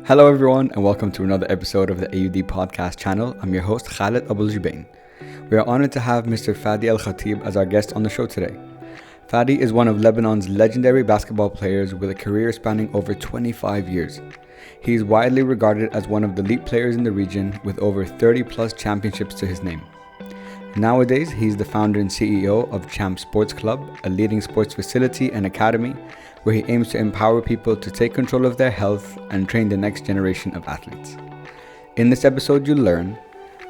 Hello, everyone, and welcome to another episode of the AUD podcast channel. I'm your host, Khalid Abul Jubain. We are honored to have Mr. Fadi Al Khatib as our guest on the show today. Fadi is one of Lebanon's legendary basketball players with a career spanning over 25 years. He is widely regarded as one of the elite players in the region with over 30 plus championships to his name. Nowadays, he's the founder and CEO of Champ Sports Club, a leading sports facility and academy where he aims to empower people to take control of their health and train the next generation of athletes. In this episode, you'll learn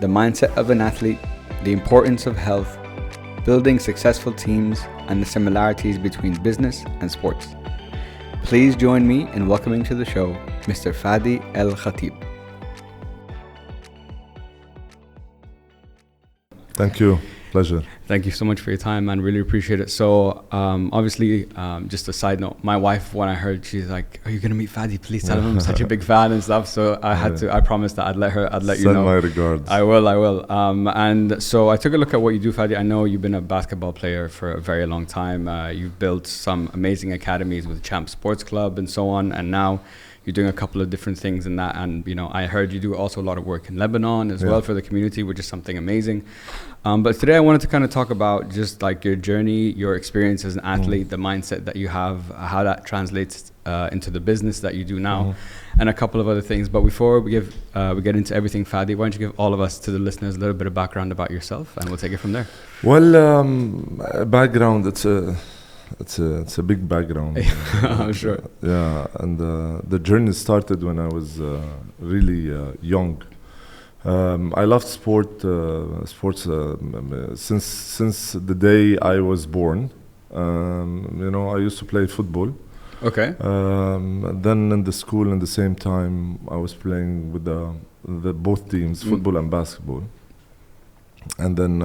the mindset of an athlete, the importance of health, building successful teams, and the similarities between business and sports. Please join me in welcoming to the show Mr. Fadi Al Khatib. Thank you. Pleasure. Thank you so much for your time, man. Really appreciate it. So, obviously, just a side note, my wife, when I heard, she's like, "Are you gonna meet Fadi? Please tell him I'm such a big fan and stuff." So I promised that I'd let you know. Send my regards. I will. And so I took a look at what you do, Fadi. I know you've been a basketball player for a very long time. You've built some amazing academies with Champ Sports Club and so on, and now you're doing a couple of different things in that. And I heard you do also a lot of work in Lebanon as well for the community, which is something amazing. But today I wanted to kind of talk about just like your journey, your experience as an athlete, the mindset that you have, how that translates into the business that you do now, and a couple of other things. But before we get into everything, Fadi, why don't you give all of us, to the listeners, a little bit of background about yourself, and we'll take it from there. Well, background, it's a big background. I'm sure. Yeah, and the journey started when I was really young. I loved sports since the day I was born. I used to play football. Okay. Then in the school, in the same time, I was playing with the both teams, football and basketball. And then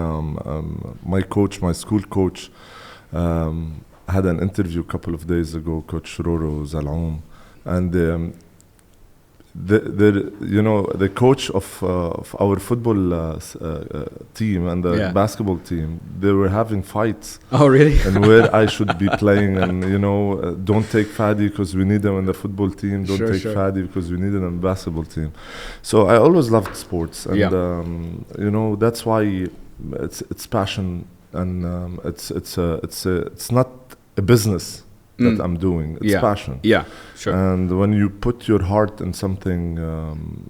my school coach, had an interview a couple of days ago, Coach Roro Zaloum, and the coach of our football team and the basketball team, they were having fights. Oh, really? And where I should be playing, and don't take Fadi because we need him in the football team. Don't take Fadi because we need him in the basketball team. So I always loved sports, and that's why it's passion, and it's not a business that I'm doing. It's passion. Yeah, sure. And when you put your heart in something,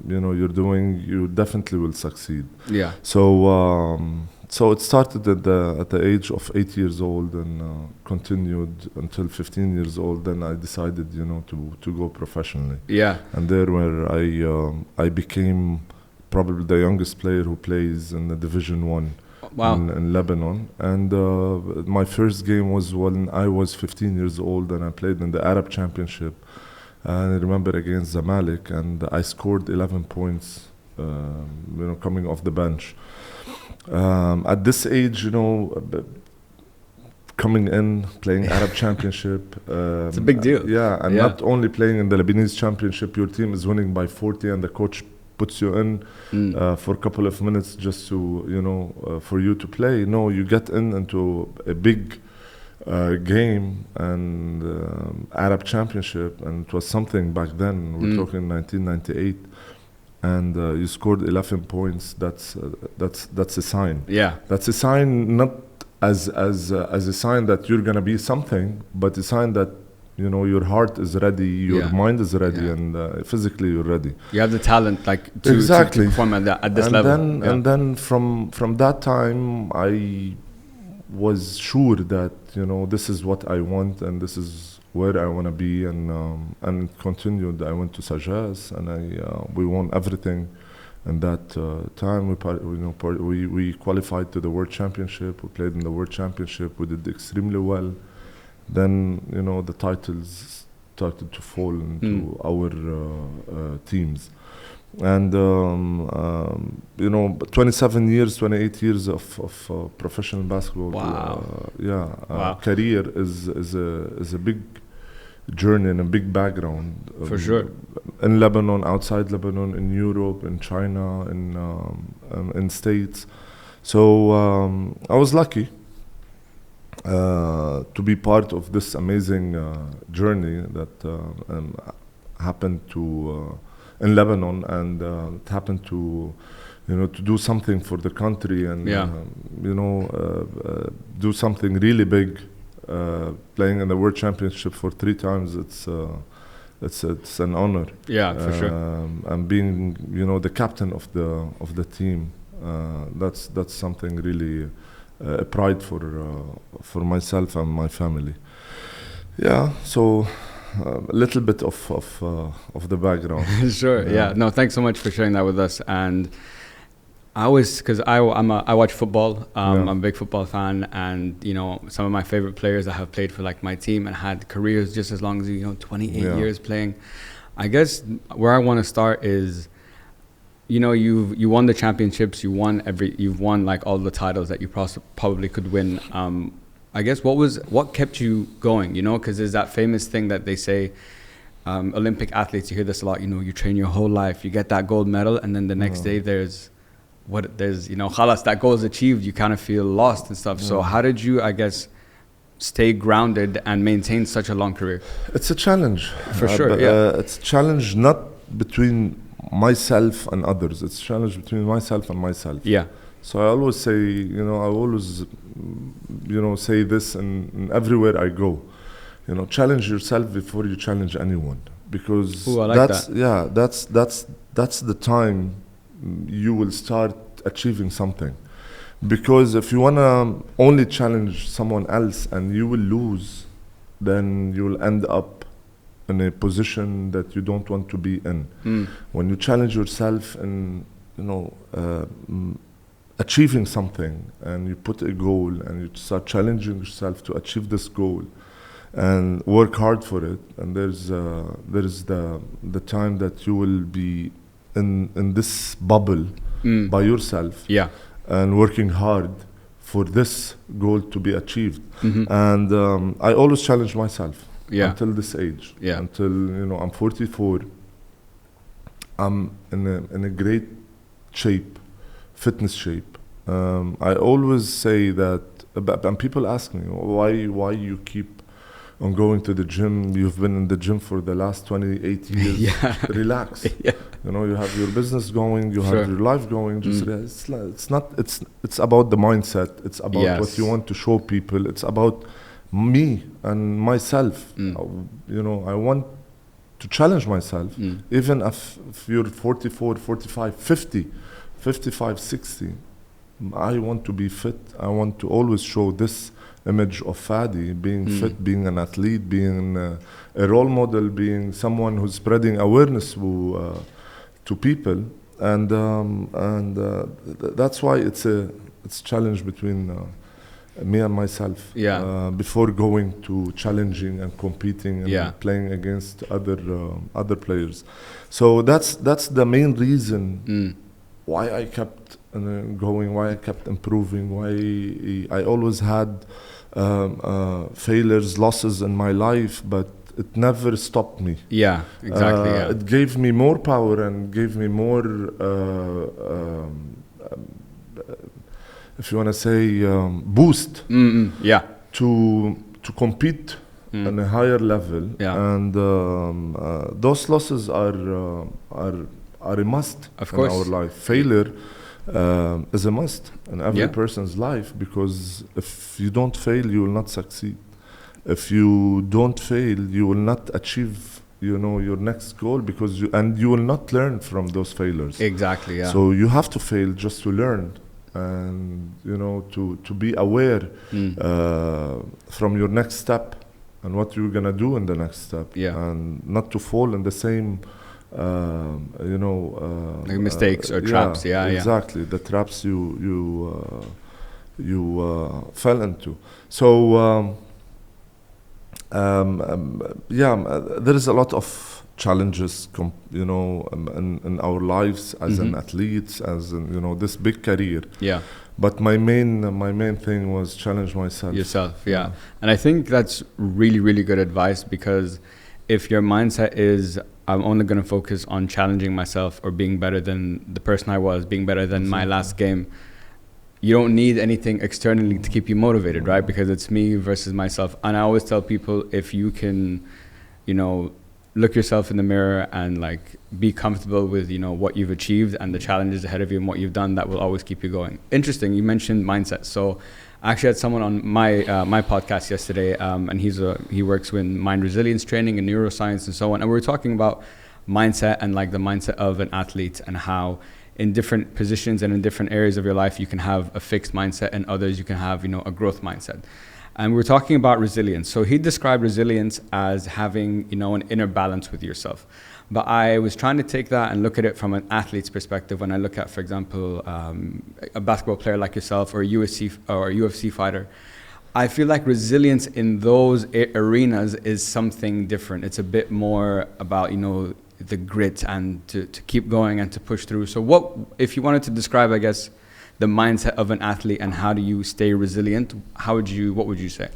you're doing, you definitely will succeed. Yeah. So it started at the age of 8 years old and continued until 15 years old. Then I decided, to go professionally. Yeah. And there where I became probably the youngest player who plays in the Division 1. Wow. In Lebanon, and my first game was when I was 15 years old, and I played in the Arab Championship, and I remember against Zamalek, and I scored 11 points, coming off the bench. At this age, coming in, playing Arab Championship. It's a big deal. Yeah, and not only playing in the Lebanese Championship, your team is winning by 40, and the coach puts you in for a couple of minutes just to, for you to play. No, you get into a big game and Arab Championship, and it was something back then. We're talking 1998, and you scored 11 points. That's a sign. Yeah, that's a sign, not as a sign that you're gonna be something, but a sign that your heart is ready, your mind is ready, and physically you're ready. You have the talent, to perform at this level. And then from that time, I was sure that this is what I want, and this is where I want to be, and it continued. I went to Sajas, and we won everything. And that time, we qualified to the World Championship. We played in the World Championship. We did extremely well. Then the titles started to fall into our teams, and 27 years, 28 years of professional basketball. Wow. Career is a big journey and a big background. For sure. In Lebanon, outside Lebanon, in Europe, in China, in States. So I was lucky to be part of this amazing journey that happened to in Lebanon, and it happened to, to do something for the country, and do something really big, playing in the World Championship for 3 times. It's an honor. Yeah, for sure. And being, the captain of the team, that's something really a pride for myself and my family. Yeah, so a little bit of the background. Sure. Yeah. No, thanks so much for sharing that with us. And I watch football. I'm a big football fan, and some of my favorite players that have played for like my team and had careers just as long as 28 years playing. I guess where I want to start is, you won the championships, you've won like all the titles that you probably could win. I guess what kept you going? Because there's that famous thing that they say. Olympic athletes, you hear this a lot. You train your whole life, you get that gold medal, and then the next day there's khalas, that goal is achieved, you kind of feel lost and stuff. So how did you, I guess, stay grounded and maintain such a long career? It's a challenge. For sure, it's a challenge not between myself and others. It's a challenge between myself and myself. Yeah. So I always say, say this in everywhere I go. Challenge yourself before you challenge anyone. Because that's the time you will start achieving something. Because if you wanna only challenge someone else and you will lose, then you will end up in a position that you don't want to be in. When you challenge yourself and achieving something, and you put a goal and you start challenging yourself to achieve this goal and work hard for it, and there's the time that you will be in this bubble by yourself, and working hard for this goal to be achieved. And I always challenge myself until this age, until I'm 44. I'm in a great shape, fitness shape. I always say that, and people ask me why you keep on going to the gym. You've been in the gym for the last 28 years. Relax. You have your business going, you have your life going. Just it's about the mindset. It's about what you want to show people. It's about me and myself. I want to challenge myself, even if you're 44, 45, 50, 55, 60. I want to be fit. I want to always show this image of Fadi, being fit, being an athlete, being a role model, being someone who's spreading awareness to people, and that's why it's a challenge between me and myself. Before going to challenging and competing and playing against other players. So that's the main reason why I kept going, why I kept improving, why I always had failures, losses in my life, but it never stopped me. Exactly. It gave me more power and gave me more, if you want to say, boost to compete on a higher level. And those losses are a must in our life. Failure is a must in every person's life, because if you don't fail, you will not succeed. If you don't fail, you will not achieve, your next goal, because you will not learn from those failures. Exactly. So you have to fail just to learn, and to be aware from your next step and what you're gonna do in the next step, and not to fall in the same. Like mistakes or traps. Exactly. The traps you fell into. So there is a lot of challenges, in our lives as an athlete, as in, this big career. But my main thing was challenge myself. Yourself. And I think that's really, really good advice, because if your mindset is, I'm only going to focus on challenging myself or being better than the person I was, being better than my last game, you don't need anything externally to keep you motivated, right? Because it's me versus myself. And I always tell people, if you can, look yourself in the mirror and like be comfortable with, you know, what you've achieved and the challenges ahead of you and what you've done that will always keep you going. Interesting. You mentioned mindset. So I actually had someone on my podcast yesterday, and he works with mind resilience training and neuroscience and so on. And we were talking about mindset and like the mindset of an athlete and how in different positions and in different areas of your life, you can have a fixed mindset and others you can have, you know, a growth mindset. And we were talking about resilience. So he described resilience as having, you know, an inner balance with yourself. But I was trying to take that and look at it from an athlete's perspective. When I look at, for example, a basketball player like yourself or a UFC fighter, I feel like resilience in those arenas is something different. It's a bit more about, you know, the grit and to keep going and to push through. So what, if you wanted to describe, I guess, the mindset of an athlete and how do you stay resilient, what would you say?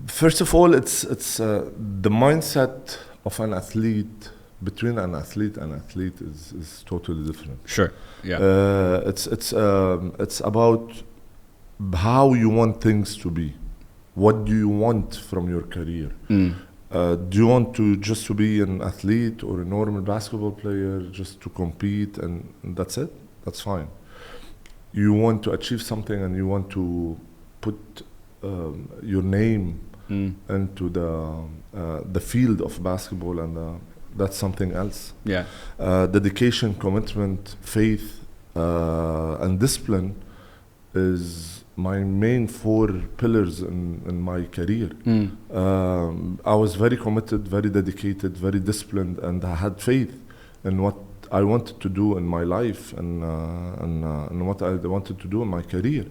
First of all, it's the mindset of an athlete, between an athlete and athlete is totally different. Sure. Yeah. It's about how you want things to be. What do you want from your career? Do you want just to be an athlete or a normal basketball player, just to compete and that's it? That's fine. You want to achieve something and you want to put your name into the field of basketball, and that's something else. Yeah. Dedication, commitment, faith, and discipline is my main 4 pillars in my career. I was very committed, very dedicated, very disciplined, and I had faith in what I wanted to do in my life and what I wanted to do in my career.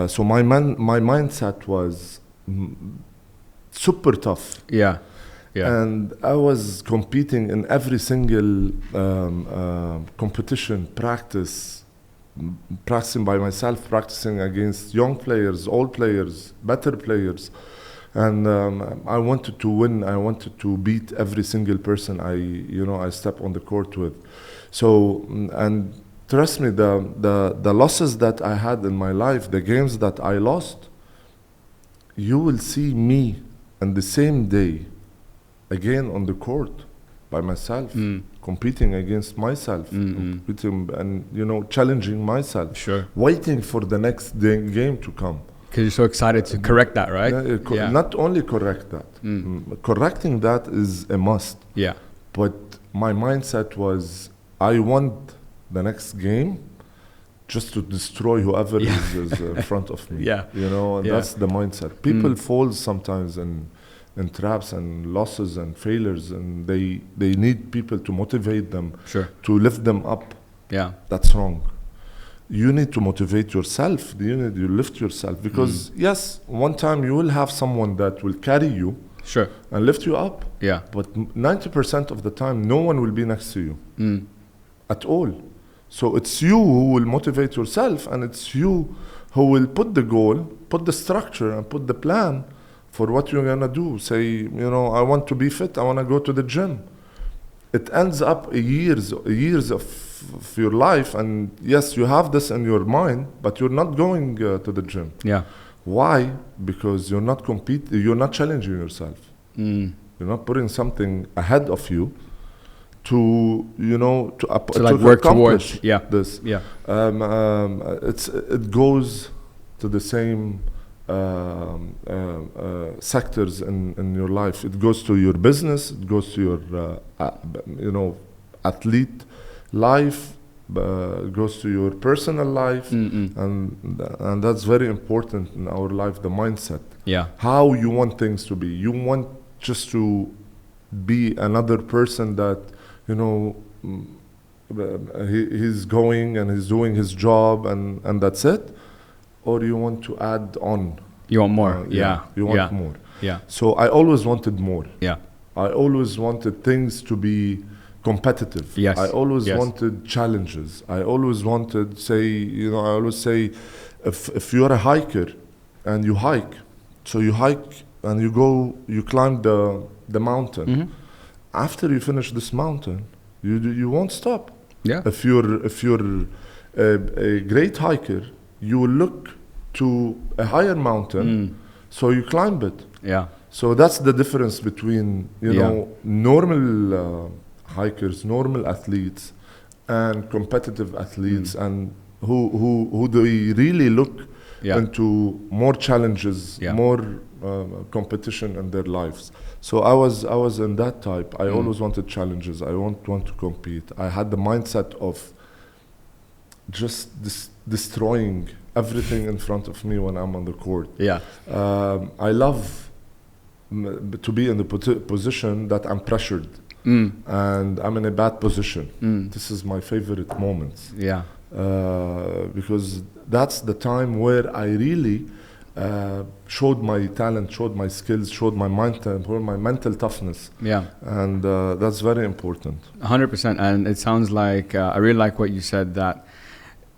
So my mindset was super tough. Yeah. Yeah. And I was competing in every single competition, practicing by myself, practicing against young players, old players, better players. And I wanted to win. I wanted to beat every single person I step on the court with. So, and trust me, the losses that I had in my life, the games that I lost, you will see me on the same day again on the court by myself, competing against myself, competing and challenging myself, sure, waiting for the next game to come. Because you're so excited to correct that, right? Yeah. Not only correct that, correcting that is a must. Yeah. But my mindset was, I want the next game just to destroy whoever is in front of me. Yeah. And that's the mindset. People fall sometimes in traps and losses and failures, and they need people to motivate them, sure, to lift them up. Yeah. That's wrong. You need to motivate yourself. You need to lift yourself, because yes, one time you will have someone that will carry you, sure, and lift you up. Yeah. But 90% of the time, no one will be next to you at all. So it's you who will motivate yourself, and it's you who will put the goal, put the structure, and put the plan for what you're gonna do. Say, I want to be fit. I want to go to the gym. It ends up years of your life, and yes, you have this in your mind, but you're not going to the gym. Yeah. Why? Because you're not competing. You're not challenging yourself. You're not putting something ahead of you to work towards. Yeah. This. Yeah. It goes to the same sectors in your life. It goes to your business. It goes to your athlete life. It goes to your personal life, and that's very important in our life. The mindset. Yeah. How you want things to be. You want just to be another person that he's going and he's doing his job and that's it. Or you want to add on. You want more. You want more. Yeah. So I always wanted more. Yeah. I always wanted things to be competitive. Yes. I always wanted challenges. I always wanted, I always say, if you're a hiker and you hike, so you hike and you climb the mountain. After you finish this mountain, you won't stop. Yeah. If you're a great hiker, you will look to a higher mountain, so you climb it. Yeah. So that's the difference between, you Yeah. know, normal hikers, normal athletes, and competitive athletes, and who they really look Yeah. into more challenges, Yeah. more competition in their lives. So I was in that type. I always wanted challenges. I want to compete. I had the mindset of just destroying everything in front of me when I'm on the court. Yeah. I love to be in the position that I'm pressured and I'm in a bad position. This is my favorite moments. Yeah. Because that's the time where I really showed my talent, showed my skills, showed my mental toughness. Yeah. And that's very important. 100%. And it sounds like I really like what you said, that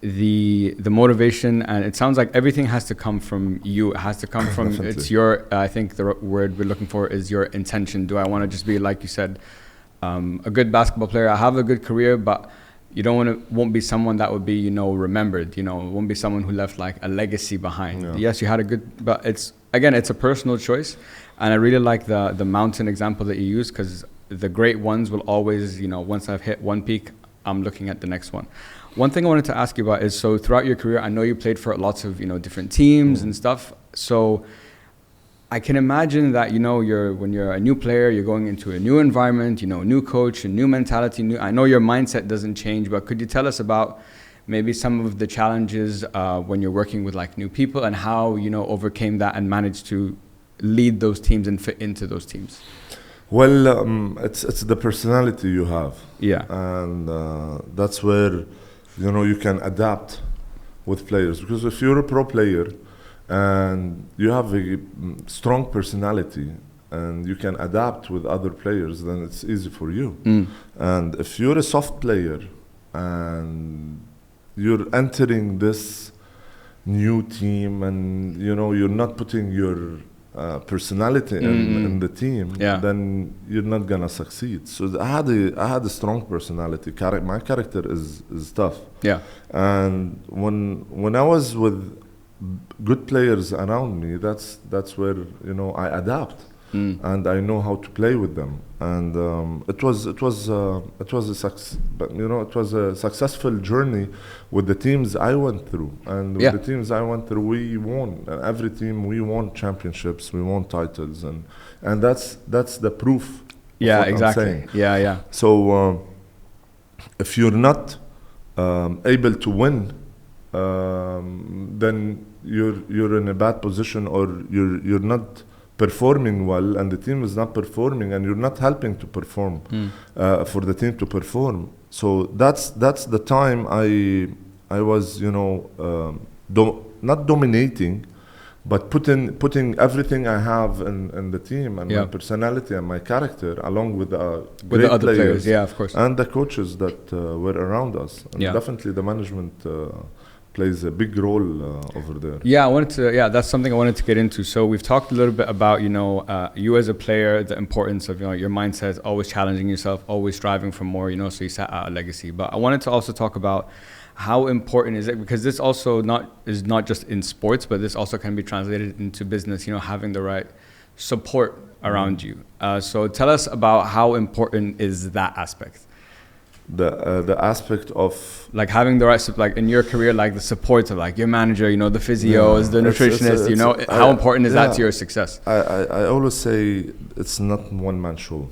the motivation, and it sounds like everything has to come from you. It has to come from it's your. I think the word we're looking for is your intention. Do I want to just be, like you said, a good basketball player? I have a good career, but you won't be someone that would be, you know, remembered. You know, won't be someone who left like a legacy behind. Yeah. Yes, you had a good, but it's a personal choice. And I really like the mountain example that you use, because the great ones will always, you know, once I've hit one peak, I'm looking at the next one. One thing I wanted to ask you about is, so throughout your career, I know you played for lots of, you know, different teams and stuff. So I can imagine that, you know, when you're a new player, you're going into a new environment, you know, new coach, a new mentality. I know your mindset doesn't change, but could you tell us about maybe some of the challenges when you're working with like new people, and how, you know, overcame that and managed to lead those teams and fit into those teams? Well, it's the personality you have. Yeah. And that's where, you know, you can adapt with players. Because if you're a pro player and you have a strong personality and you can adapt with other players, then it's easy for you. And if you're a soft player and you're entering this new team and, you know, you're not putting your personality in the team, then you're not gonna succeed. So I had a strong personality. My character is tough. Yeah. And when I was with good players around me, that's where, you know, I adapt and I know how to play with them. And it was a successful journey with the teams I went through. And with the teams I went through, we won. Every team, we won championships, we won titles, and that's the proof. Yeah, exactly. Yeah. So if you're not able to win, then you're in a bad position, or you're not performing well, and the team is not performing, and you're not helping to perform for the team to perform. So that's the time I was, you know, not dominating, but putting everything I have in the team, and my personality and my character, along with the other players, of course, and the coaches that were around us. And definitely the management plays a big role over there. That's something I wanted to get into. So we've talked a little bit about, you know, you as a player, the importance of, you know, your mindset, always challenging yourself, always striving for more, you know, so you set out a legacy. But I wanted to also talk about how important is it, because this also is not just in sports, but this also can be translated into business, you know, having the right support around you. So tell us about how important is that aspect. The aspect of like having the right, like in your career, like the support of like your manager, you know, the physios, the nutritionist, you know, how important is that to your success? I always say it's not one man show.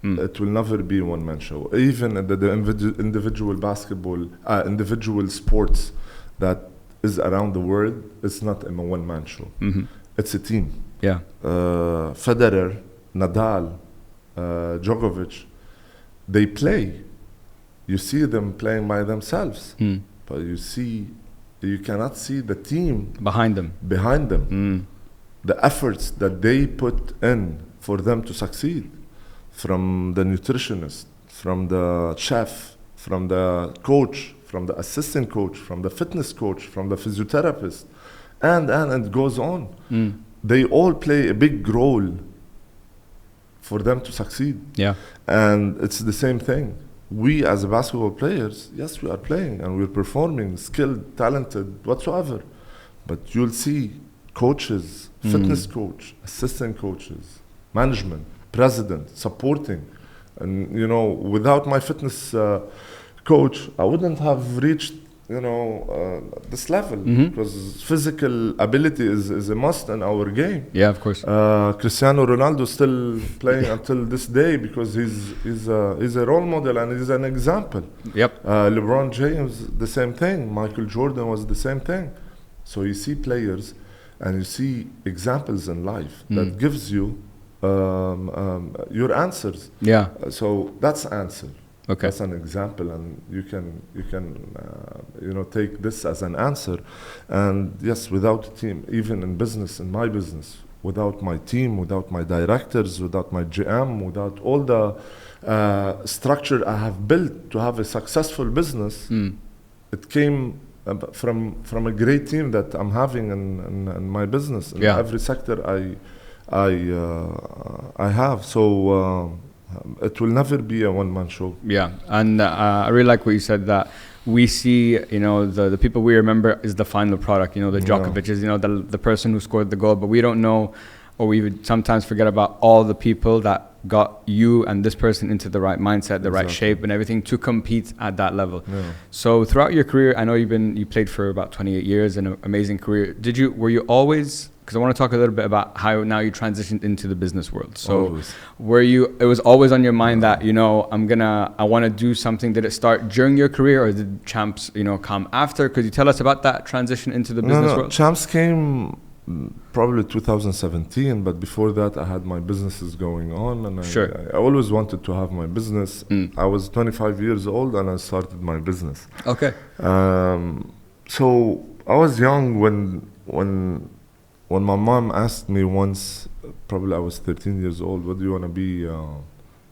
It will never be one man show. Even the individual basketball, individual sports that is around the world, it's not a one man show. It's a team. Yeah. Federer, Nadal, Djokovic, they play. You see them playing by themselves, but you cannot see the team behind them. The efforts that they put in for them to succeed, from the nutritionist, from the chef, from the coach, from the assistant coach, from the fitness coach, from the physiotherapist, and it goes on. They all play a big role for them to succeed. Yeah, and it's the same thing. We as basketball players, yes, we are playing and we're performing, skilled, talented, whatsoever. But you'll see coaches, fitness coach, assistant coaches, management, president, supporting. And, you know, without my fitness coach, I wouldn't have reached, you know, this level, because physical ability is a must in our game. Yeah, of course. Cristiano Ronaldo still playing until this day because he's a role model and he's an example. Yep. LeBron James, the same thing. Michael Jordan was the same thing. So you see players and you see examples in life that gives you your answers. Yeah. So that's answer. Okay. That's an example, and you can you know, take this as an answer. And yes, without a team, even in business, in my business, without my team, without my directors, without my GM, without all the structure I have built to have a successful business, it came from a great team that I'm having in my business in every sector I have. So it will never be a one-man show. Yeah, and I really like what you said, that we see, you know, the people we remember is the final product, you know, the Djokovic is, you know, the person who scored the goal, but we don't know, or we would sometimes forget about all the people that got you and this person into the right mindset, the right shape and everything to compete at that level. Yeah. So throughout your career, I know you played for about 28 years, an amazing career. Were you always, because I want to talk a little bit about how now you transitioned into the business world. So it was always on your mind that, you know, I want to do something. Did it start during your career, or did Champs, you know, come after? Could you tell us about that transition into the business world? Champs came probably 2017, but before that I had my businesses going on, and I always wanted to have my business. I was 25 years old and I started my business. Okay. So I was young when my mom asked me once, probably I was 13 years old, what do you want to be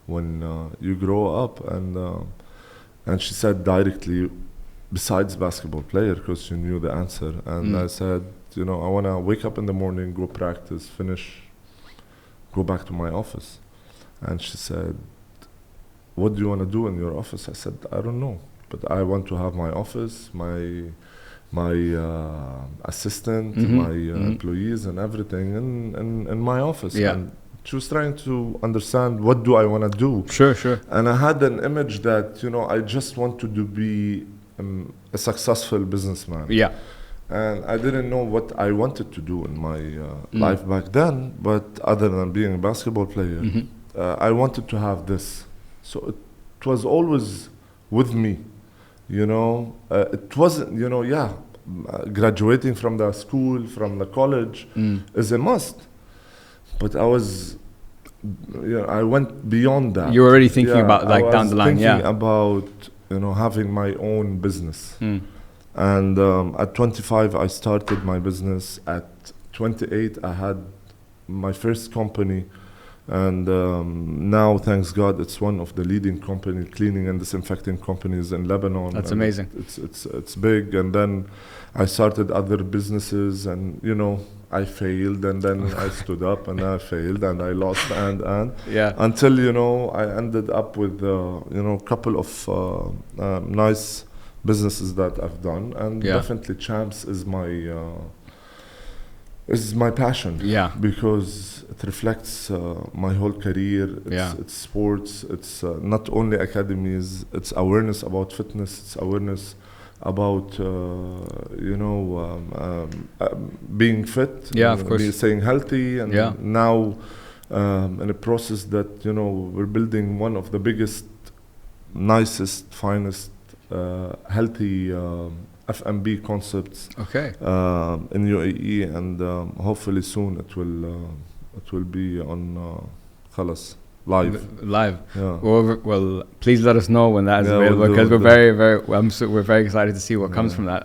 when you grow up? And she said directly, besides basketball player, because she knew the answer. And I said, you know, I want to wake up in the morning, go practice, finish, go back to my office. And she said, what do you want to do in your office? I said, I don't know, but I want to have my office, my assistant, my employees and everything in my office. Yeah. And she was trying to understand, what do I want to do? Sure. And I had an image that, you know, I just wanted to be a successful businessman. Yeah. And I didn't know what I wanted to do in my life back then, but other than being a basketball player, I wanted to have this. So it was always with me, you know. It wasn't, you know, graduating from the school, from the college is a must. But I was, you know, I went beyond that. You were already thinking about, like, down the line, thinking about, you know, having my own business. And at 25, I started my business. At 28, I had my first company. And now, thanks God, it's one of the leading cleaning and disinfecting companies in Lebanon. That's amazing. It's big. And then I started other businesses, and, you know, I failed, and then I stood up, and I failed, and I lost, and until, you know, I ended up with you know, a couple of nice businesses that I've done, and definitely Champs is my passion. Yeah, because it reflects my whole career. It's sports. It's not only academies. It's awareness about fitness. It's awareness about you know, being fit. Yeah, of course. Staying healthy, and now in a process that, you know, we're building one of the biggest, nicest, finest, healthy F&B concepts in UAE, and hopefully soon it will be on live. Yeah. Well, please let us know when that is available, because we're very excited to see what comes from that.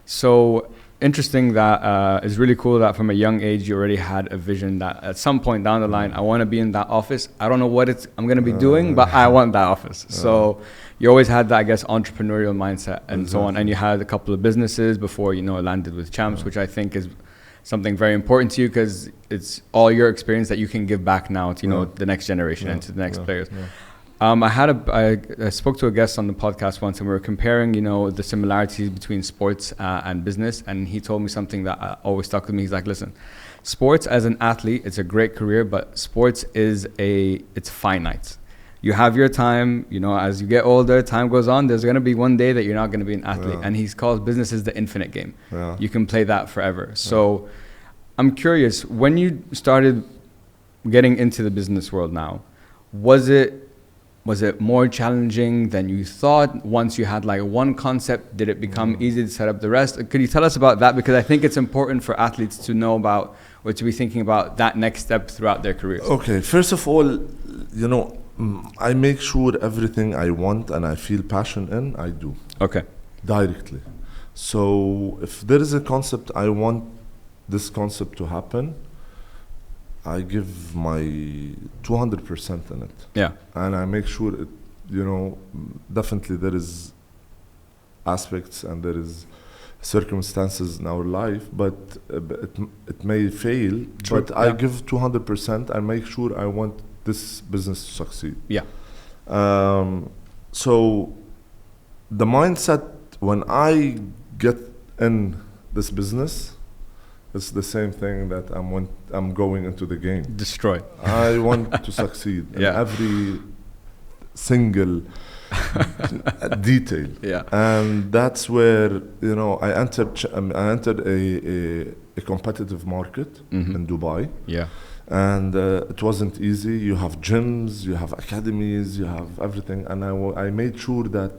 So interesting that it's really cool that from a young age you already had a vision that at some point down the line, I want to be in that office. I don't know what I'm going to be doing, but I want that office. So you always had that, I guess, entrepreneurial mindset and so on. And you had a couple of businesses before, you know, landed with Champs, which I think is something very important to you, because it's all your experience that you can give back now to, you know, the next generation and to the next players. I spoke to a guest on the podcast once, and we were comparing, the similarities between sports and business. And he told me something that always stuck with me. He's like, listen, sports as an athlete, it's a great career, but sports it's finite. You have your time, as you get older, time goes on, there's going to be one day that you're not going to be an athlete. Yeah. And he calls business is the infinite game. Yeah. You can play that forever. So I'm curious, when you started getting into the business world now, was it more challenging than you thought? Once you had like one concept, did it become easy to set up the rest? Could you tell us about that? Because I think it's important for athletes to know about, or to be thinking about that next step throughout their careers. Okay, first of all, I make sure everything I want and I feel passion in, I do. Okay. Directly. So if there is a concept, I want this concept to happen, I give my 200% in it. Yeah. And I make sure it, definitely there is aspects and there is circumstances in our life, but it may fail. True. But I give 200%. I make sure I want this business to succeed. Yeah. So the mindset when I get in this business, it's the same thing that I'm going into the game. Destroy. I want to succeed in every single detail. Yeah. And that's where I entered a competitive market in Dubai. Yeah. And it wasn't easy. You have gyms, you have academies, you have everything. And I made sure that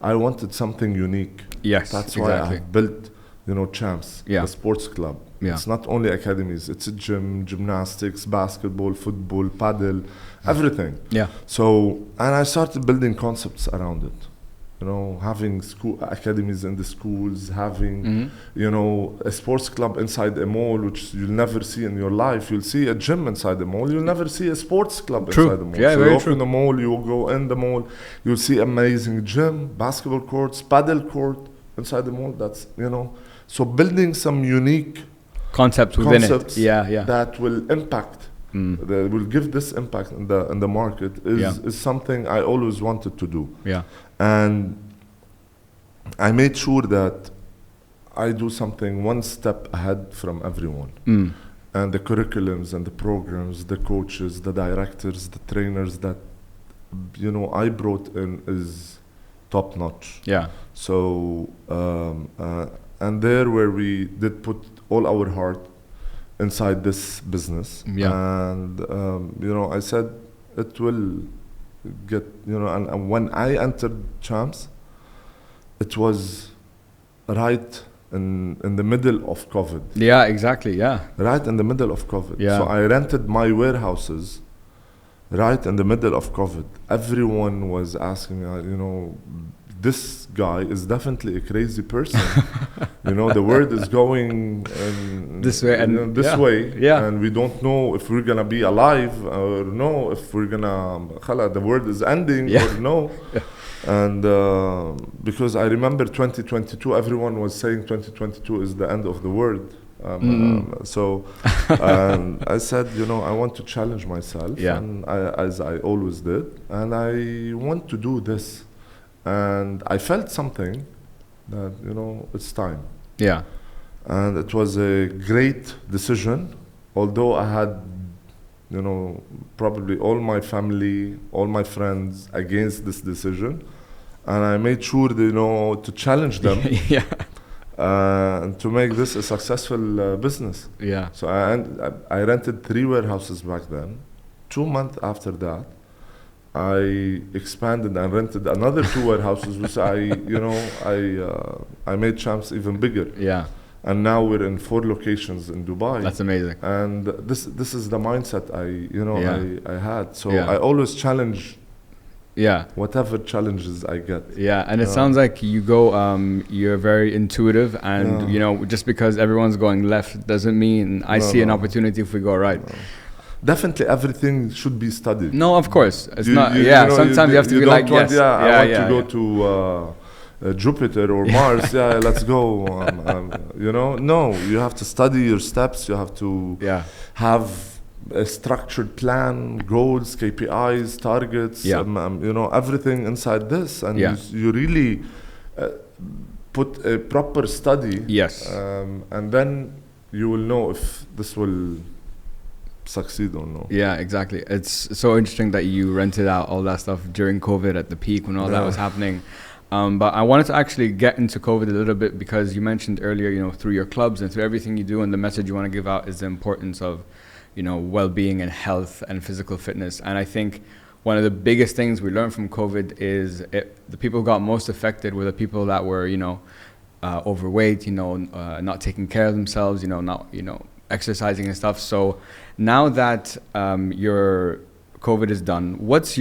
I wanted something unique. Yes, that's why I built Champs, the sports club. Yeah. It's not only academies, it's a gym, gymnastics, basketball, football, paddle, everything. Yeah. So, and I started building concepts around it. Having school academies in the schools, having, a sports club inside a mall, which you'll never see in your life. You'll see a gym inside the mall. You'll never see a sports club inside the mall. Yeah, so very you true. open the mall, you go in the mall, you'll see amazing gym, basketball courts, paddle court inside the mall. That's, so building some unique concepts within concepts it. Yeah. that will impact, that will give this impact in the market is something I always wanted to do. Yeah. And I made sure that I do something one step ahead from everyone. And the curriculums and the programs, the coaches, the directors, the trainers that I brought in is top notch. Yeah. So and there where we did put all our heart inside this business. Yeah. And I said it will get and when I entered Champs, it was right in the middle of COVID. Yeah, exactly. Yeah. Right in the middle of COVID. Yeah. So I rented my warehouses right in the middle of COVID. Everyone was asking me, this guy is definitely a crazy person. The world is going this way and this way. Yeah. And we don't know if we're gonna be alive or no, if we're gonna the world is ending or no. Yeah. And because I remember 2022, everyone was saying 2022 is the end of the world. So I said, I want to challenge myself, and as I always did, and I want to do this. And I felt something that, it's time. Yeah. And it was a great decision, although I had, probably all my family, all my friends against this decision. And I made sure, to challenge them. Yeah. And to make this a successful business. Yeah. So I rented 3 warehouses back then. 2 months after that, I expanded and rented another 2 warehouses, which I made Champs even bigger. Yeah. And now we're in 4 locations in Dubai. That's amazing. And this is the mindset I had. So Yeah. I always challenge. Yeah. Whatever challenges I get. Yeah, and it sounds like you go. You're very intuitive, and just because everyone's going left doesn't mean I see an opportunity if we go right. No. Definitely, everything should be studied. No, of course, it's not. Sometimes you have to be like, yes. I want to go to Jupiter or Mars. Let's go. No, you have to study your steps. You have to have a structured plan, goals, KPIs, targets, everything inside this, and you really put a proper study. Yes. And then you will know if this will succeed or no. Yeah, exactly. It's so interesting that you rented out all that stuff during COVID at the peak when all that was happening. But I wanted to actually get into COVID a little bit because you mentioned earlier, through your clubs and through everything you do, and the message you want to give out is the importance of, well-being and health and physical fitness. And I think one of the biggest things we learned from COVID is the people who got most affected were the people that were, overweight, not taking care of themselves, not, exercising and stuff. So now that your COVID is done, what's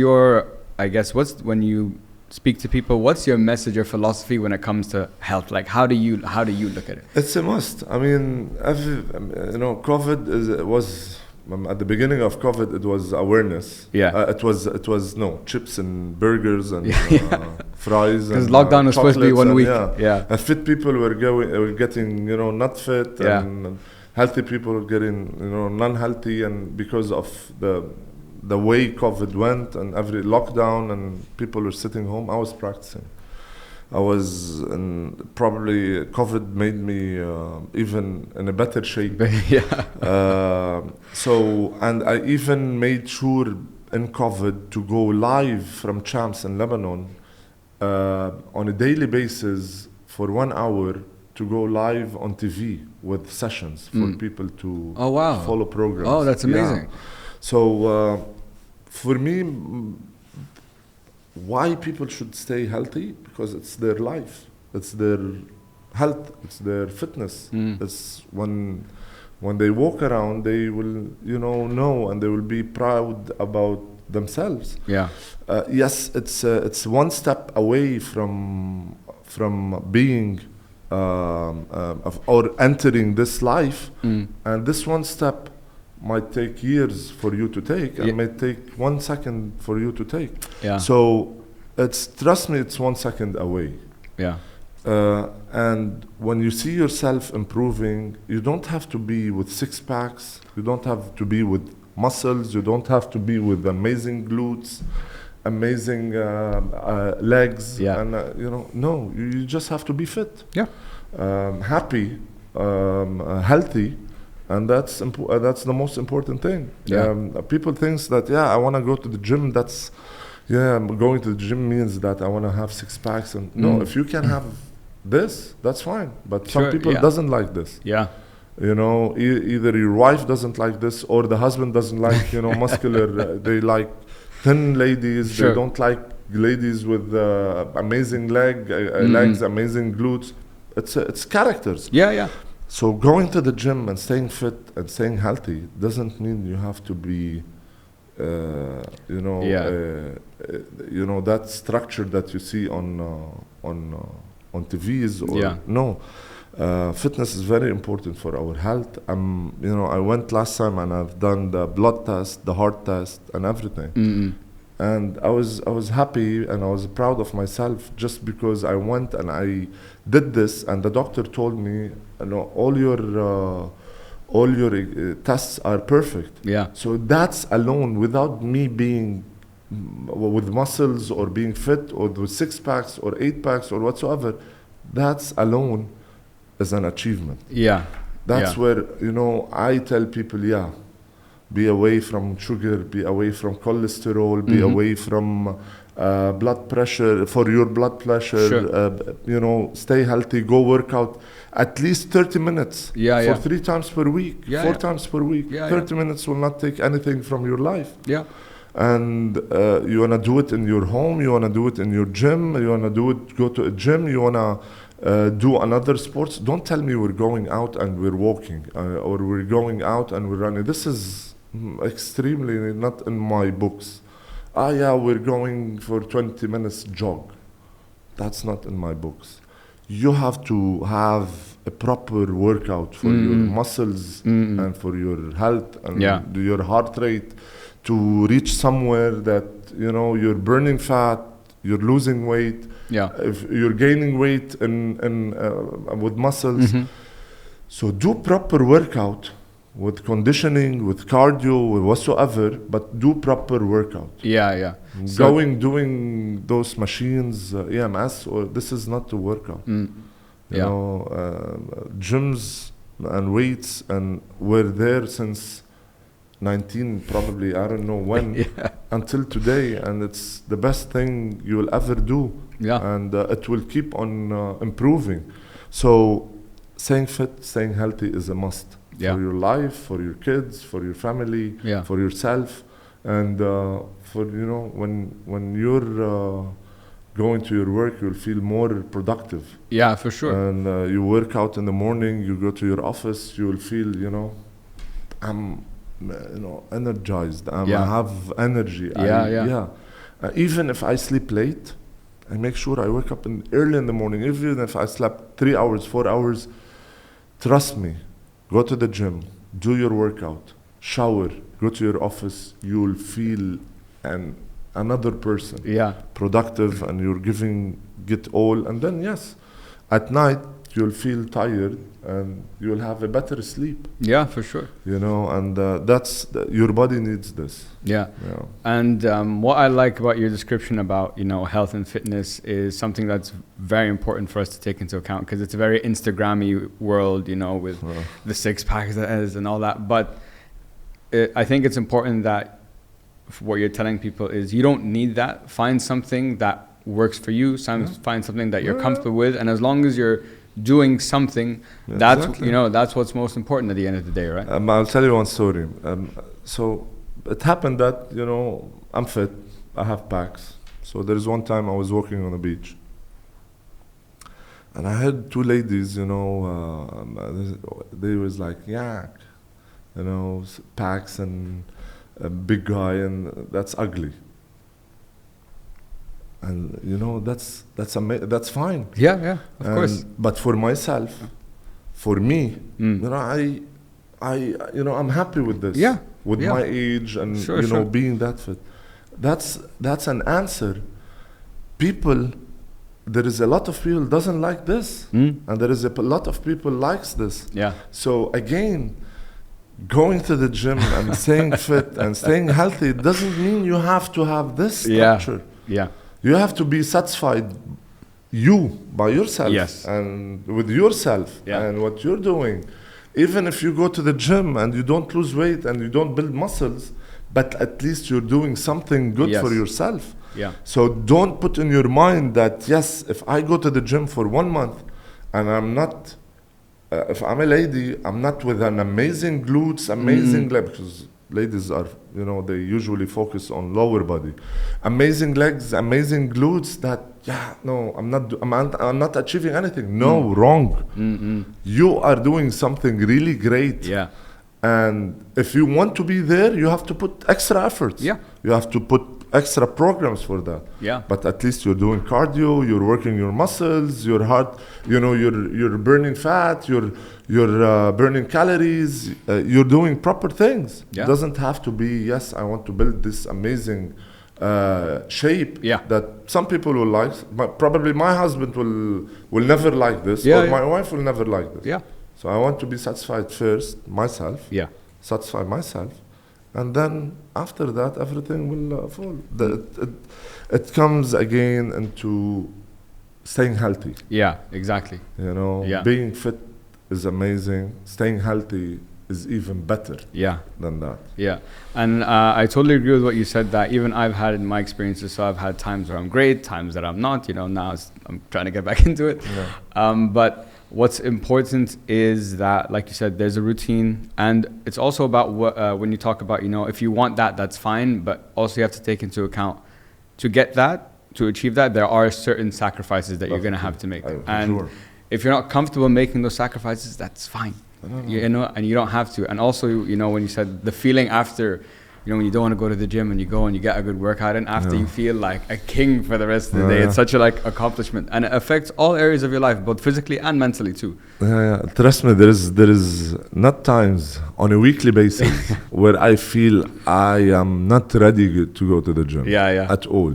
when you speak to people, what's your message or philosophy when it comes to health? Like, how do you look at it? It's a must. I mean, COVID was at the beginning of COVID. It was awareness. Yeah. It was chips and burgers and fries. Because lockdown was supposed to be 1 week. And fit people were getting not fit, and healthy people were getting non-healthy, and because of the way COVID went and every lockdown and people were sitting home, I was practicing. Probably COVID made me even in a better shape. And I even made sure in COVID to go live from Champs in Lebanon on a daily basis for 1 hour, to go live on TV with sessions for people to follow programs. Oh, that's amazing. Yeah. So for me, why people should stay healthy? Because it's their life, it's their health, it's their fitness. It's when they walk around, they will know, and they will be proud about themselves. Yes, it's one step away from being or entering this life, and this one step might take years for you to take, and might take 1 second for you to take. So trust me, it's 1 second away. And when you see yourself improving, you don't have to be with 6 packs, you don't have to be with muscles, you don't have to be with amazing glutes, amazing legs, and no, you just have to be fit, happy, healthy. And that's the most important thing. People think that I want to go to the gym. Going to the gym means that I want to have 6 packs. And no, if you can have this, that's fine. But some people doesn't like this. Either your wife doesn't like this, or the husband doesn't like muscular. They like thin ladies. They don't like ladies with amazing legs, amazing glutes. It's characters. So going to the gym and staying fit and staying healthy doesn't mean you have to be, that structure that you see on TVs. No, fitness is very important for our health. I went last time and I've done the blood test, the heart test, and everything. And I was happy and I was proud of myself, just because I went and I did this, and the doctor told me, all your tests are perfect. So that's alone, without me being with muscles or being fit or with 6 packs or 8 packs or whatsoever, that's alone is an achievement. That's where I tell people, be away from sugar, be away from cholesterol, be away from blood pressure, for your blood pressure. Stay healthy, go work out at least 30 minutes for 3 times per week, 4 times per week. 30 minutes will not take anything from your life. And you want to do it in your home, you want to do it in your gym, you want to go to a gym, you want to do another sports. Don't tell me we're going out and we're walking, or we're going out and we're running. This is extremely not in my books. We're going for 20 minutes jog. That's not in my books. You have to have a proper workout for your muscles and for your health and your heart rate, to reach somewhere that you're burning fat, you're losing weight, if you're gaining weight with muscles. So do proper workout with conditioning, with cardio, with whatsoever, but do proper workout. Yeah. Doing those machines, EMS, or this is not to workout. You know, gyms and weights, and we're there since 19, probably, I don't know when, until today, and it's the best thing you will ever do. And it will keep on improving. So staying fit, staying healthy is a must. For your life, for your kids, for your family, for yourself, and for, you know, when you're going to your work, you'll feel more productive. Yeah, for sure. And you work out in the morning, you go to your office, you will feel, you know, I'm, you know, energized. I have energy. Even if I sleep late, I make sure I wake up early in the morning. Even if I slept 3 hours, 4 hours, trust me. Go to the gym, do your workout, shower, go to your office, you'll feel another person. Productive, and you're giving it all. And then, yes, at night, you'll feel tired and you'll have a better sleep. Yeah, for sure. You know, and your body needs this. And what I like about your description about, you know, health and fitness is something that's very important for us to take into account, because it's a very Instagram-y world, you know, with the six packs and all that. But I think it's important that what you're telling people is you don't need that. Find something that works for you. Find something that you're comfortable with, and as long as you're doing something, you know, that's what's most important at the end of the day, right? I'll tell you one story. So it happened that, you know, I'm fit, I have packs. So there is one time I was walking on the beach, and I had two ladies, you know, they was like, you know, packs and a big guy, and that's ugly. And you know, that's fine. Of course. But for myself, for me, you know, I you know, I'm happy with this. With my age and you know, being that fit. That's an answer. There is a lot of people doesn't like this, and there is a lot of people likes this. So again, going to the gym and staying fit and staying healthy doesn't mean you have to have this structure. You have to be satisfied by yourself and with yourself and what you're doing. Even if you go to the gym and you don't lose weight and you don't build muscles, but at least you're doing something good for yourself. So don't put in your mind that, yes, if I go to the gym for 1 month and I'm not, if I'm a lady, I'm not with an amazing glutes, amazing legs, because ladies are, you know, they usually focus on lower body. Amazing legs, amazing glutes, I'm not achieving anything. No, wrong. You are doing something really great. And if you want to be there, you have to put extra efforts. You have to put extra programs for that. But at least you're doing cardio, you're working your muscles, your heart, you know, you're burning fat, you're burning calories, you're doing proper things. It doesn't have to be, yes, I want to build this amazing shape that some people will like. But probably my husband will never like this, or my wife will never like this. So I want to be satisfied first, myself, satisfy myself, and then after that, everything will fall. It comes again into staying healthy. Exactly. You know, being fit is amazing. Staying healthy is even better than that. And I totally agree with what you said, that even I've had in my experiences, so I've had times where I'm great, times that I'm not, you know, now I'm trying to get back into it. But what's important is that, like you said, there's a routine, and it's also about what, when you talk about, you know, if you want that, that's fine, but also you have to take into account, to get that, to achieve that, there are certain sacrifices that you're going to have to make. And if you're not comfortable making those sacrifices, that's fine. You know, and you don't have to. And also, you know, when you said the feeling after, you know, when you don't want to go to the gym and you go and you get a good workout in, after you feel like a king for the rest of the day. It's such a like accomplishment, and it affects all areas of your life, both physically and mentally too. Trust me, there is not times on a weekly basis where I feel I am not ready to go to the gym at all.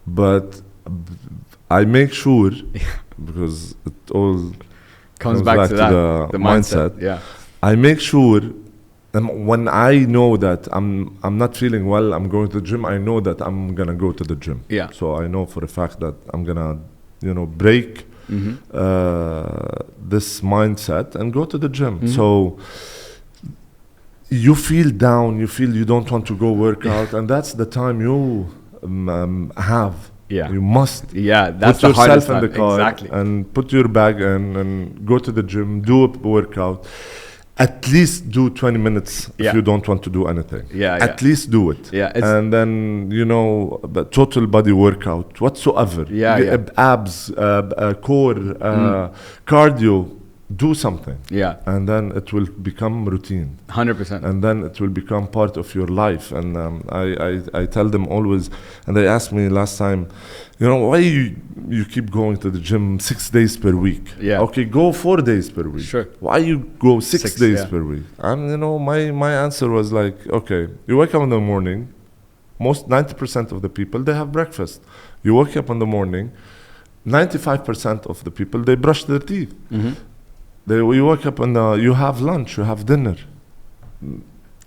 But I make sure, because it all comes back to that, the mindset. I make sure when I know that I'm not feeling well, I'm going to the gym. I know that I'm gonna go to the gym. Yeah. So I know for a fact that I'm gonna, break this mindset and go to the gym. So you feel down, you feel you don't want to go work out, and that's the time you have. Yeah. You must. Yeah, that's put the hardest yourself in the car exactly. and put your bag in and go to the gym, do a workout. At least do 20 minutes if you don't want to do anything. At least do it. And then, the total body workout, whatsoever. Abs, core, cardio, do something. And then it will become routine. 100%. And then it will become part of your life. And I tell them always, and they asked me last time, why you keep going to the gym 6 days per week? Okay, go 4 days per week. Sure. Why you go six days per week? And my answer was like, okay, you wake up in the morning, 90% of the people, they have breakfast. You wake up in the morning, 95% of the people, they brush their teeth. You wake up and you have lunch, you have dinner.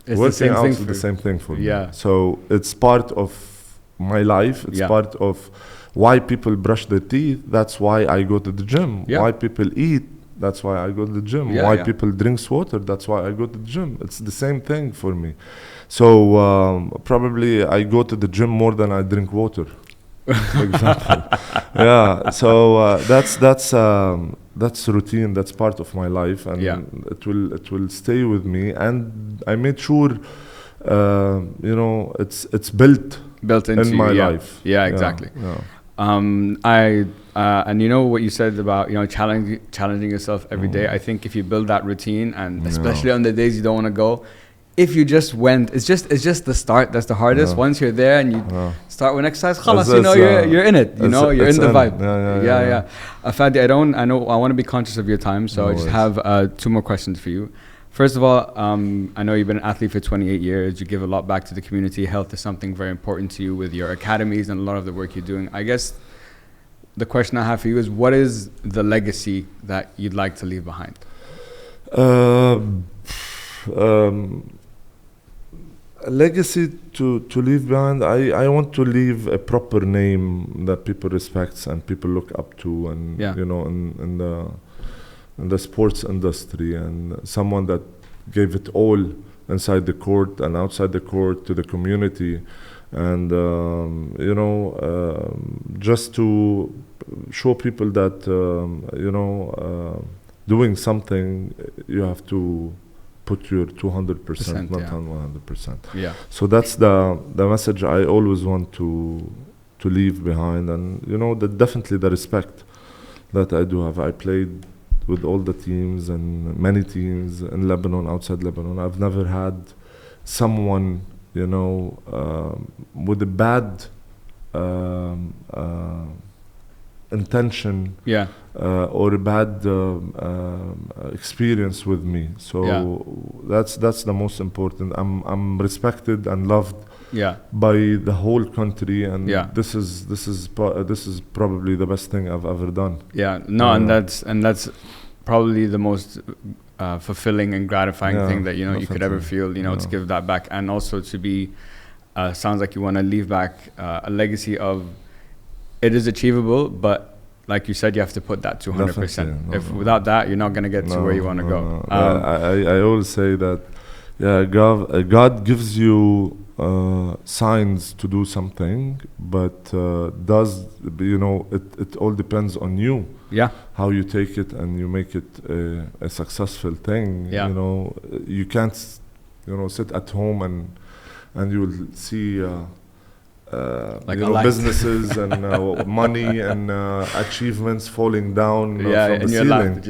It's Working out is the same thing for me. So it's part of my life. It's part of why people brush their teeth. That's why I go to the gym. Why people eat. That's why I go to the gym. Why people drink water. That's why I go to the gym. It's the same thing for me. So probably I go to the gym more than I drink water. For example. So that's routine. That's part of my life, and it will stay with me. And I made sure, it's built into in my life. Exactly. And what you said about challenging yourself every day. I think if you build that routine, and especially on the days you don't want to go, if you just went, it's just the start that's the hardest. Once you're there and you start with exercise, khalas, you're in it. You're in the vibe. Fadi, I want to be conscious of your time, so I just have 2 more questions for you. First of all, I know you've been an athlete for 28 years. You give a lot back to the community. Health is something very important to you with your academies and a lot of the work you're doing. I guess the question I have for you is, what is the legacy that you'd like to leave behind? A legacy to leave behind, I want to leave a proper name that people respect and people look up to, and in the sports industry, and someone that gave it all inside the court and outside the court to the community, and just to show people that doing something, you have to put your 200%, not 100%. So that's the message I always want to leave behind, and definitely the respect that I do have. I played with all the teams and many teams in Lebanon, outside Lebanon. I've never had someone with a bad intention or a bad experience with me. So that's the most important. I'm respected and loved by the whole country, and this is probably the best thing I've ever done. And that's probably the most fulfilling and gratifying thing that you could ever feel, to give that back, and also to be sounds like you want to leave back a legacy of, it is achievable, but like you said, you have to put that 200%. Without that, you're not going to get to where you want to go. I always say that, God gives you signs to do something, but it all depends on you. How you take it and you make it a successful thing. You can't sit at home and you will see businesses and money and achievements falling down from the ceiling.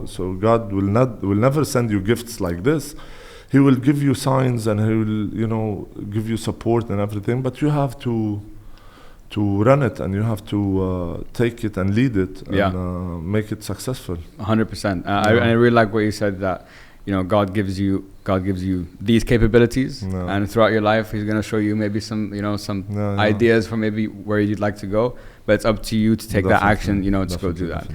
So God will never send you gifts like this. He will give you signs, and he will give you support and everything, but you have to run it, and you have to take it and lead it and make it successful. 100%. I really like what you said, that God gives you these capabilities, and throughout your life He's going to show you maybe some ideas for maybe where you'd like to go, but it's up to you to take that action, to go do that.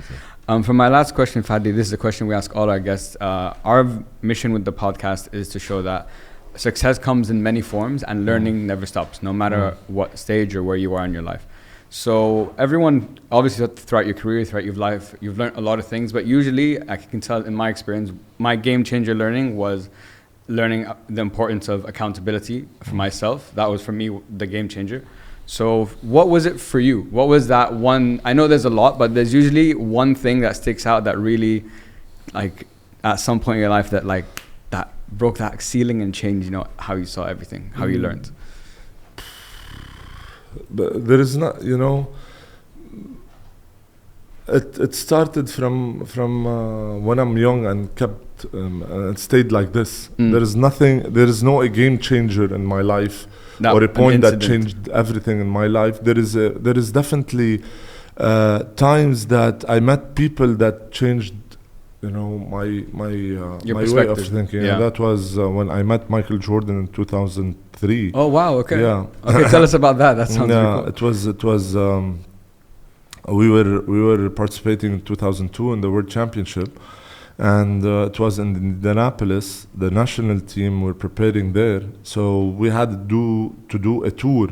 For my last question, Fadi, this is a question we ask all our guests. Our mission with the podcast is to show that success comes in many forms and learning never stops, no matter what stage or where you are in your life. So everyone, obviously throughout your career, throughout your life, you've learned a lot of things, but usually I can tell in my experience, my game changer learning was learning the importance of accountability for myself. That was for me the game changer. So what was it for you? What was that one? I know there's a lot, but there's usually one thing that sticks out that really, like, at some point in your life that that broke that ceiling and changed, you know, how you saw everything, how you learned. But there is not, you know, it started from when I'm young and kept and stayed like this. There is no a game changer in my life or a point that changed everything in my life. There is definitely times that I met people that changed, you know, my way of thinking. Yeah. And that was when I met Michael Jordan in 2003. Oh wow! Okay. Yeah. Okay, tell us about that. That sounds really cool. It was. We were participating in 2002 in the World Championship, and it was in Indianapolis. The national team were preparing there, so we had to do a tour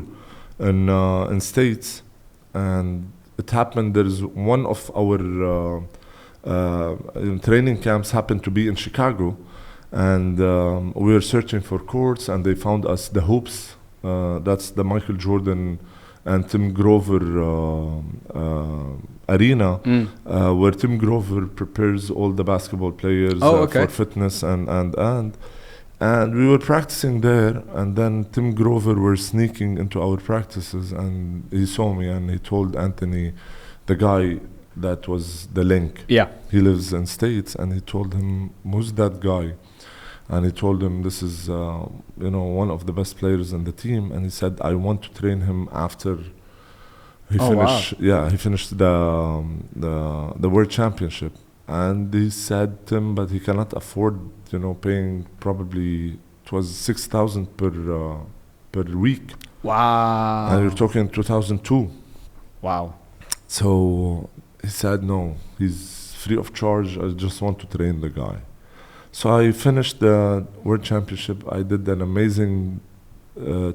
in states, and it happened. There's one of our training camps happened to be in Chicago, and we were searching for courts, and they found us the hoops. That's the Michael Jordan and Tim Grover arena, where Tim Grover prepares all the basketball players for fitness and we were practicing there, and then Tim Grover were sneaking into our practices, and he saw me and he told Anthony, the guy that was the link. Yeah. He lives in States, and he told him, who's that guy? And he told him, this is, you know, one of the best players in the team. And he said, I want to train him after he finished. Wow. Yeah, he finished the World Championship. And he said, Tim, but he cannot afford, you know, paying probably, it was $6,000 per week. Wow. And you're talking 2002. Wow. So he said, no, he's free of charge. I just want to train the guy. So I finished the World Championship. I did an amazing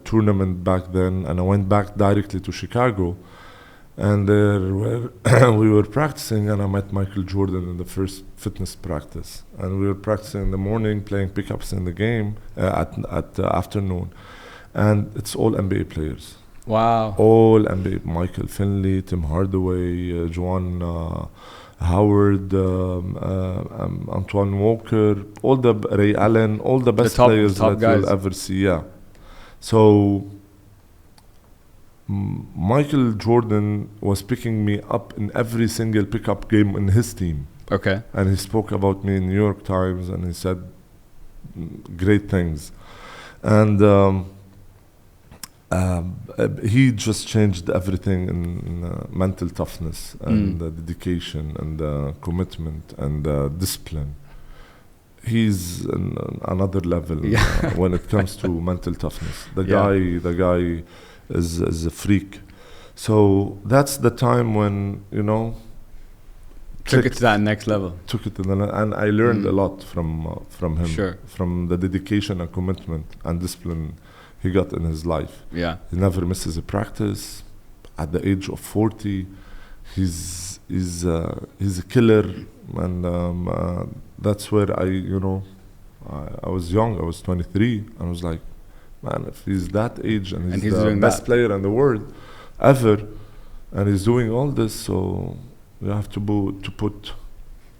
tournament back then, and I went back directly to Chicago. And there we were practicing, and I met Michael Jordan in the first fitness practice. And we were practicing in the morning, playing pickups in the game at afternoon. And it's all NBA players. Wow. All NBA. Michael Finley, Tim Hardaway, Juwan Howard, Antoine Walker, all the Ray Allen, all the best players that you'll ever see. Yeah. So Michael Jordan was picking me up in every single pickup game in his team. Okay. And he spoke about me in New York Times, and he said great things. And he just changed everything in mental toughness and dedication and commitment and discipline. He's another level when it comes to mental toughness. The guy is a freak. So that's the time when, you know, took it to that next level. Took it to and I learned a lot from him. Sure. From the dedication and commitment and discipline he got in his life. Yeah. He never misses a practice. At the age of 40, he's a killer, and that's where I was young. I was 23, and I was like, man, if he's that age and he's the best player in the world ever, and he's doing all this, so you have to put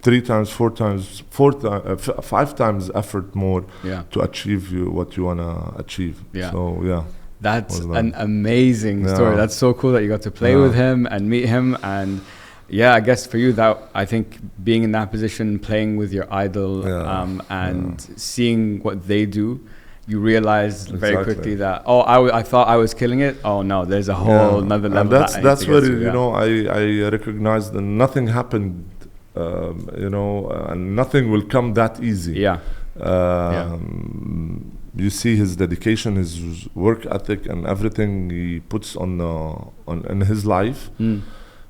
3 times, 4 times, 5 times effort more to achieve what you wanna achieve. Yeah. So yeah. That's an amazing story. That's so cool that you got to play with him and meet him. And yeah, I guess for you, that I think being in that position, playing with your idol and seeing what they do, you realize very quickly that, I thought I was killing it. Oh no, there's a whole another level. And that's where I recognized that nothing happened, and nothing will come that easy. Yeah. You see his dedication, his work ethic, and everything he puts on in his life.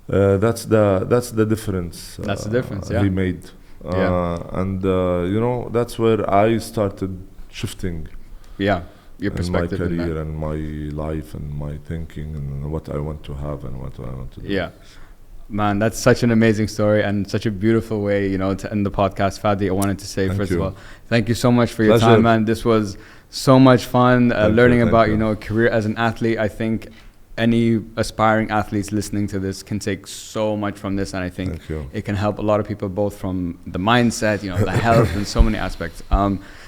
That's the difference. That's the difference, yeah. He made, and you know, that's where I started shifting. Yeah, your in my perspective in career that. and my life and my thinking and what I want to have and what I want to do. Yeah. Man, that's such an amazing story and such a beautiful way, you know, to end the podcast. Fadi, I wanted to say, first of all, thank you so much for your time, man. This was so much fun learning about, you know, a career as an athlete. I think any aspiring athletes listening to this can take so much from this, and I think it can help a lot of people, both from the mindset, you know, the health, and so many aspects.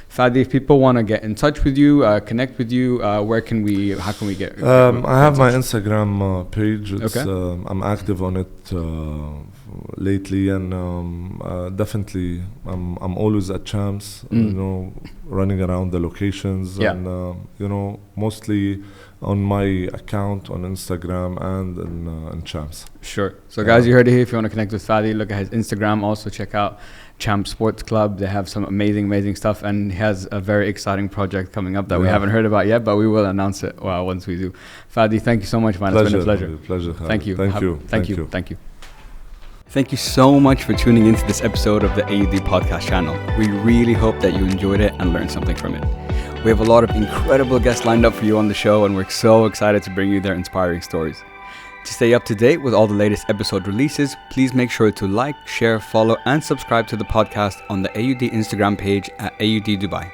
Fadi, if people want to get in touch with you, connect with you, how can we get I have my Instagram page. It's, okay. I'm active on it lately, and definitely I'm always at Champs, you know, running around the locations, and you know, mostly on my account on Instagram and in Champs. Sure. So guys, you heard it here. If you want to connect with Fadi, look at his Instagram. Also check out Champ Sports Club. They have some amazing stuff, and he has a very exciting project coming up that we haven't heard about yet, but we will announce it once we do. Fadi, thank you so much, man. It's been a pleasure. Pleasure. Thank you. Thank you. Thank you so much for tuning into this episode of the AUD podcast channel. We really hope that you enjoyed it and learned something from it. We have a lot of incredible guests lined up for you on the show, and we're so excited to bring you their inspiring stories. To stay up to date with all the latest episode releases, please make sure to like, share, follow, and subscribe to the podcast on the AUD Instagram page at AUD Dubai.